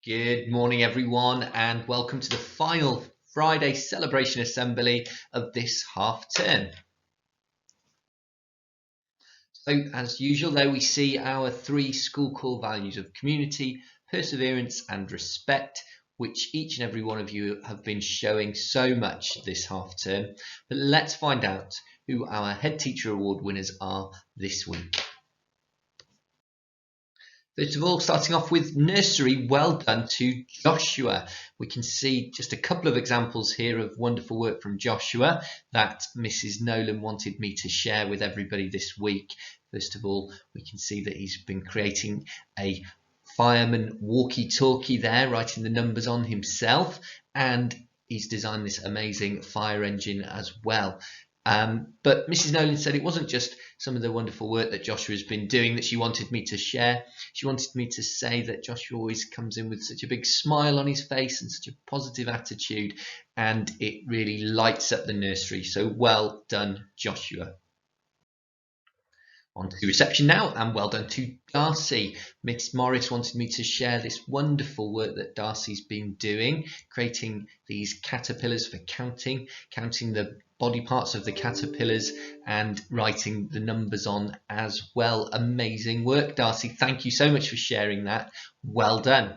Good morning, everyone, and welcome to the final Friday celebration assembly of this half term. So, as usual, there we see our three school core values of community, perseverance, and respect, which each and every one of you have been showing so much this half term. But let's find out who our Head Teacher Award winners are this week. First of all, starting off with nursery, well done to Joshua. We can see just a couple of examples here of wonderful work from Joshua that Mrs. Nolan wanted me to share with everybody this week. First of all, we can see that he's been creating a fireman walkie-talkie there, writing the numbers on himself, and he's designed this amazing fire engine as well. But Mrs. Nolan said it wasn't just some of the wonderful work that Joshua has been doing that she wanted me to share. She wanted me to say that Joshua always comes in with such a big smile on his face and such a positive attitude, and it really lights up the nursery. So well done, Joshua. On to reception now, and well done to Darcy. Miss Morris wanted me to share this wonderful work that Darcy's been doing, creating these caterpillars for counting the body parts of the caterpillars and writing the numbers on as well. Amazing work, Darcy. Thank you so much for sharing that. Well done.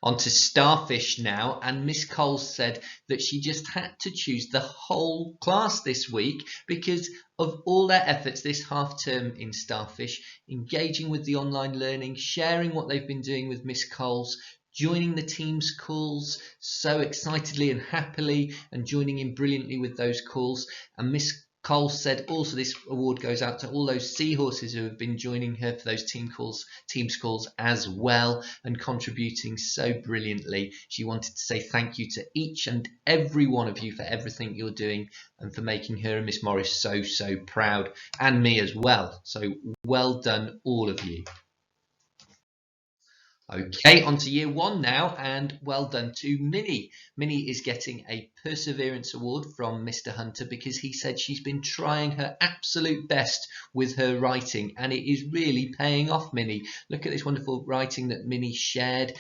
On to starfish now, and Miss Coles said that she just had to choose the whole class this week because of all their efforts this half term in starfish, engaging with the online learning, sharing what they've been doing with Miss Coles, joining the Teams calls so excitedly and happily and joining in brilliantly with those calls. And Miss Cole said also this award goes out to all those seahorses who have been joining her for those Teams calls as well and contributing so brilliantly. She wanted to say thank you to each and every one of you for everything you're doing and for making her and Miss Morris so proud, and me as well. So well done, all of you. Okay, on to year one now, and well done to Minnie. Minnie is getting a Perseverance Award from Mr. Hunter because he said she's been trying her absolute best with her writing, and it is really paying off, Minnie. Look at this wonderful writing that Minnie shared.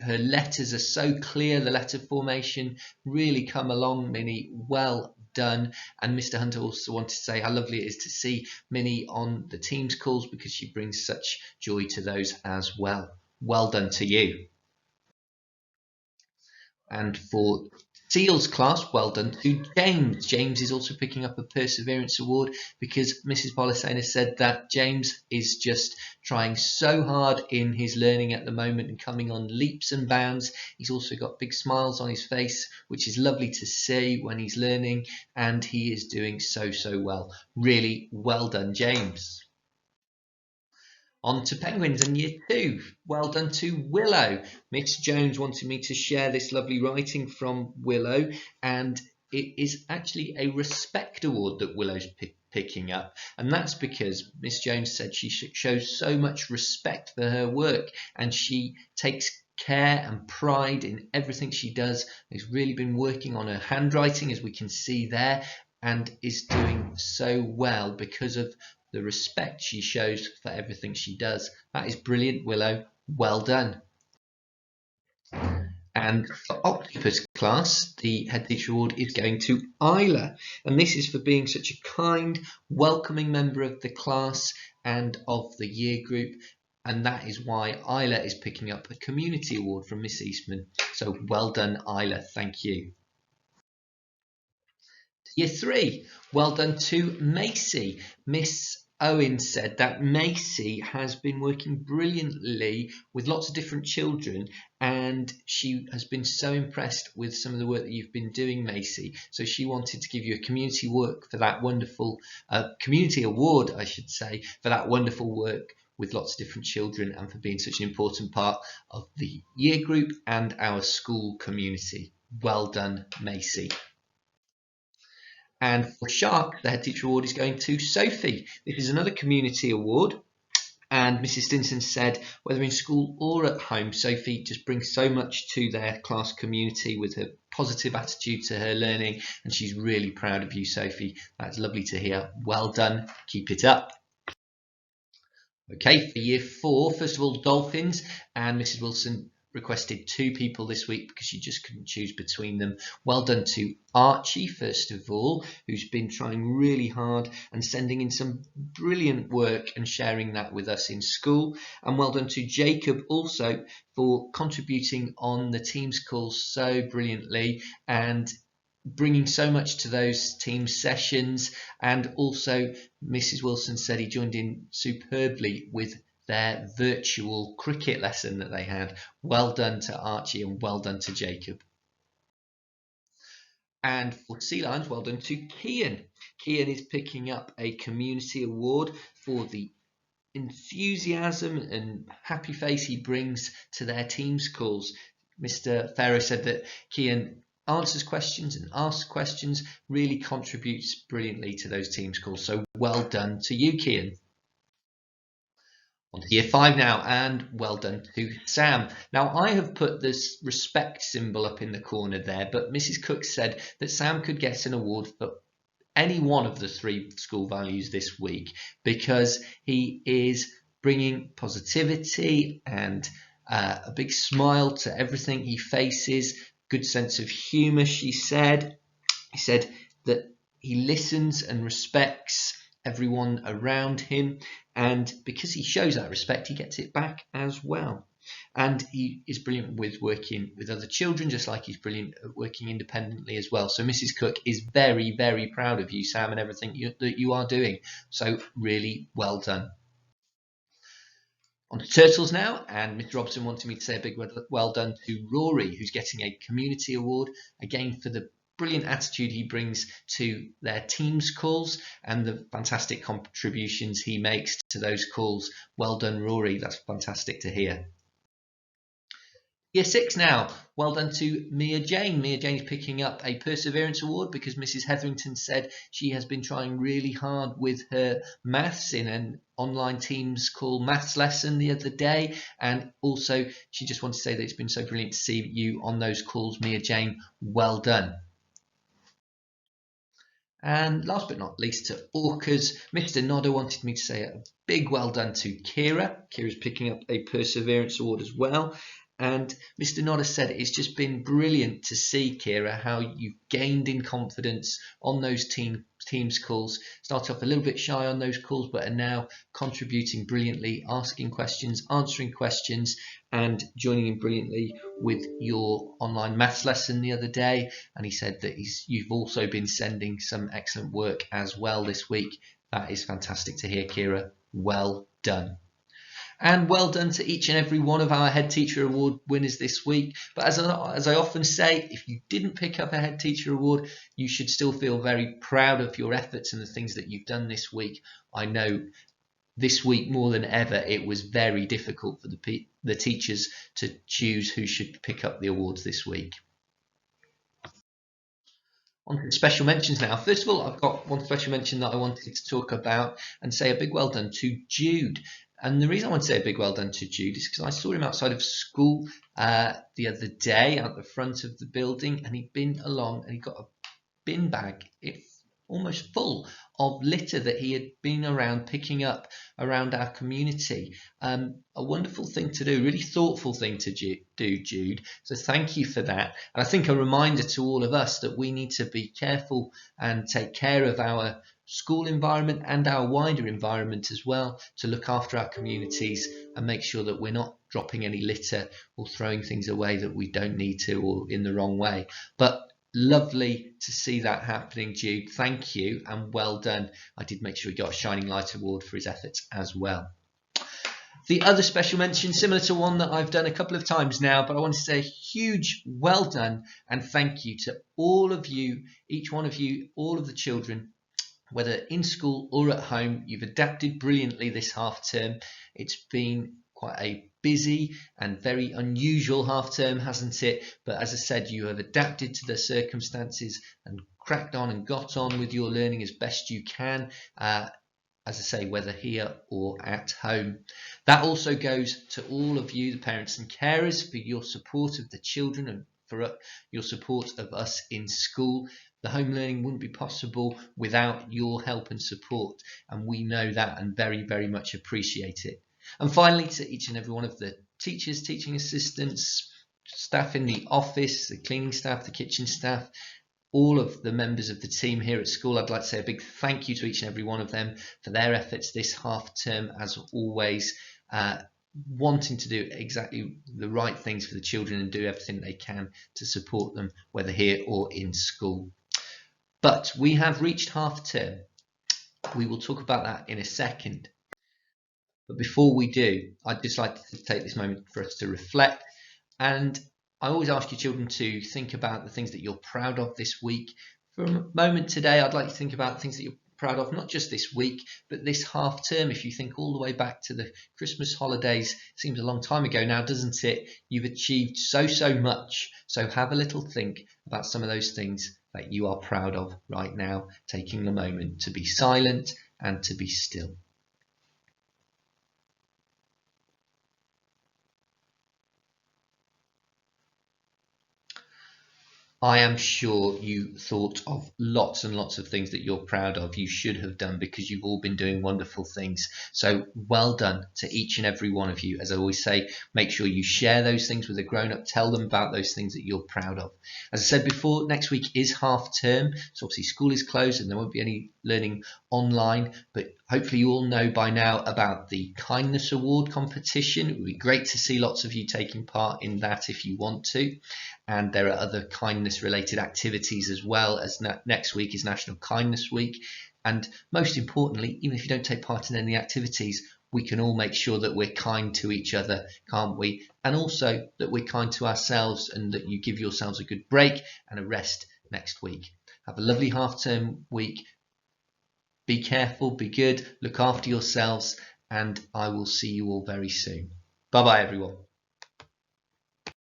Her letters are so clear, the letter formation really come along, Minnie. Well done. And Mr. Hunter also wanted to say how lovely it is to see Minnie on the Teams calls because she brings such joy to those as well. Well done to you. And for Seals class, well done to James. James is also picking up a Perseverance Award because Mrs. Polisena said that James is just trying so hard in his learning at the moment and coming on leaps and bounds. He's also got big smiles on his face, which is lovely to see when he's learning, and he is doing so well. Really well done, James. On to penguins and year two. Well done to Willow. Miss Jones wanted me to share this lovely writing from Willow, and it is actually a respect award that Willow's picking up, and that's because Miss Jones said she shows so much respect for her work and she takes care and pride in everything she does. Has really been working on her handwriting, as we can see there, and is doing so well because of the respect she shows for everything she does. That is brilliant, Willow. Well done. And for Octopus class, the Head Teacher Award is going to Isla. And this is for being such a kind, welcoming member of the class and of the year group. And that is why Isla is picking up a Community Award from Miss Eastman. So well done, Isla. Thank you. Year three, well done to Macy. Miss Owen said that Macy has been working brilliantly with lots of different children, and she has been so impressed with some of the work that you've been doing, Macy. So she wanted to give you a community work for that wonderful community award, I should say, for that wonderful work with lots of different children and for being such an important part of the year group and our school community. Well done, Macy. And for Shark, the Head Teacher Award is going to Sophie. This is another community award. And Mrs. Stinson said, whether in school or at home, Sophie just brings so much to their class community with her positive attitude to her learning. And she's really proud of you, Sophie. That's lovely to hear. Well done. Keep it up. Okay, for year 4, first of all, Dolphins, and Mrs. Wilson requested 2 people this week because she just couldn't choose between them. Well done to Archie, first of all, who's been trying really hard and sending in some brilliant work and sharing that with us in school. And well done to Jacob also for contributing on the Teams calls so brilliantly and bringing so much to those team sessions. And also Mrs. Wilson said he joined in superbly with their virtual cricket lesson that they had. Well done to Archie and well done to Jacob. And for Sea Lions, well done to Kian. Kian is picking up a community award for the enthusiasm and happy face he brings to their team's calls. Mr. Farrow said that Kian answers questions and asks questions, really contributes brilliantly to those team's calls. So well done to you, Kian. On to year 5 now, and well done to Sam. Now, I have put this respect symbol up in the corner there, but Mrs. Cook said that Sam could get an award for any one of the 3 school values this week because he is bringing positivity and a big smile to everything he faces, good sense of humour, she said. He said that he listens and respects everyone around him, and because he shows that respect, he gets it back as well. And he is brilliant with working with other children, just like he's brilliant at working independently as well. So Mrs. Cook is very, very proud of you, Sam, and everything that you are doing. So really well done. On to Turtles now, and Mr. Robson wanted me to say a big well done to Rory, who's getting a community award, again for the brilliant attitude he brings to their team's calls and the fantastic contributions he makes to those calls. Well done, Rory. That's fantastic to hear. Year 6 now. Well done to Mia Jane. Mia Jane is picking up a Perseverance Award because Mrs. Hetherington said she has been trying really hard with her maths in an online Teams call maths lesson the other day. And also she just wanted to say that it's been so brilliant to see you on those calls, Mia Jane. Well done. And last but not least to Orcas, Mr. Nodder wanted me to say a big well done to Kira. Kira's picking up a Perseverance Award as well. And Mr. Nodder said it's just been brilliant to see, Kira, how you've gained in confidence on those teams calls. Started off a little bit shy on those calls, but are now contributing brilliantly, asking questions, answering questions, and joining in brilliantly with your online maths lesson the other day. And he said that you've also been sending some excellent work as well this week. That is fantastic to hear, Kira. Well done. And well done to each and every one of our Head Teacher Award winners this week. But as I often say, if you didn't pick up a Head Teacher Award, you should still feel very proud of your efforts and the things that you've done this week. I know this week more than ever, it was very difficult for the teachers to choose who should pick up the awards this week. On to special mentions now. First of all, I've got one special mention that I wanted to talk about and say a big well done to Jude. And the reason I want to say a big well done to Jude is because I saw him outside of school the other day out the front of the building, and he'd been along and he got a bin bag, almost full of litter that he had been around picking up around our community. A wonderful thing to do, really thoughtful thing to do, Jude. So thank you for that. And I think a reminder to all of us that we need to be careful and take care of our school environment and our wider environment as well, to look after our communities and make sure that we're not dropping any litter or throwing things away that we don't need to or in the wrong way. But lovely to see that happening, Jude. Thank you and well done. I did make sure he got a Shining Light Award for his efforts as well. The other special mention, similar to one that I've done a couple of times now, but I want to say a huge well done and thank you to all of you, each one of you, all of the children, whether in school or at home. You've adapted brilliantly this half term. It's been quite a busy and very unusual half term, hasn't it? But as I said, you have adapted to the circumstances and cracked on and got on with your learning as best you can, as I say, whether here or at home. That also goes to all of you, the parents and carers, for your support of the children and for your support of us in school. The home learning wouldn't be possible without your help and support, and we know that and very, very much appreciate it. And finally, to each and every one of the teachers, teaching assistants, staff in the office, the cleaning staff, the kitchen staff, all of the members of the team here at school, I'd like to say a big thank you to each and every one of them for their efforts this half term, as always, wanting to do exactly the right things for the children and do everything they can to support them, whether here or in school. But we have reached half term. We will talk about that in a second. But before we do, I'd just like to take this moment for us to reflect. And I always ask your children to think about the things that you're proud of this week. For a moment today, I'd like you to think about the things that you're proud of, not just this week, but this half term. If you think all the way back to the Christmas holidays, seems a long time ago now, doesn't it? You've achieved so much. So have a little think about some of those things that you are proud of right now, taking a moment to be silent and to be still. I am sure you thought of lots and lots of things that you're proud of. You should have done, because you've all been doing wonderful things. So well done to each and every one of you. As I always say, make sure you share those things with a grown-up. Tell them about those things that you're proud of. As I said before, next week is half term. So obviously school is closed and there won't be any learning online. But hopefully you all know by now about the Kindness Award competition. It would be great to see lots of you taking part in that if you want to. And there are other kindness related activities as well, as next week is National Kindness Week. And most importantly, even if you don't take part in any activities, we can all make sure that we're kind to each other, can't we? And also that we're kind to ourselves, and that you give yourselves a good break and a rest next week. Have a lovely half-term week. Be careful, be good, look after yourselves, and I will see you all very soon. Bye bye, everyone.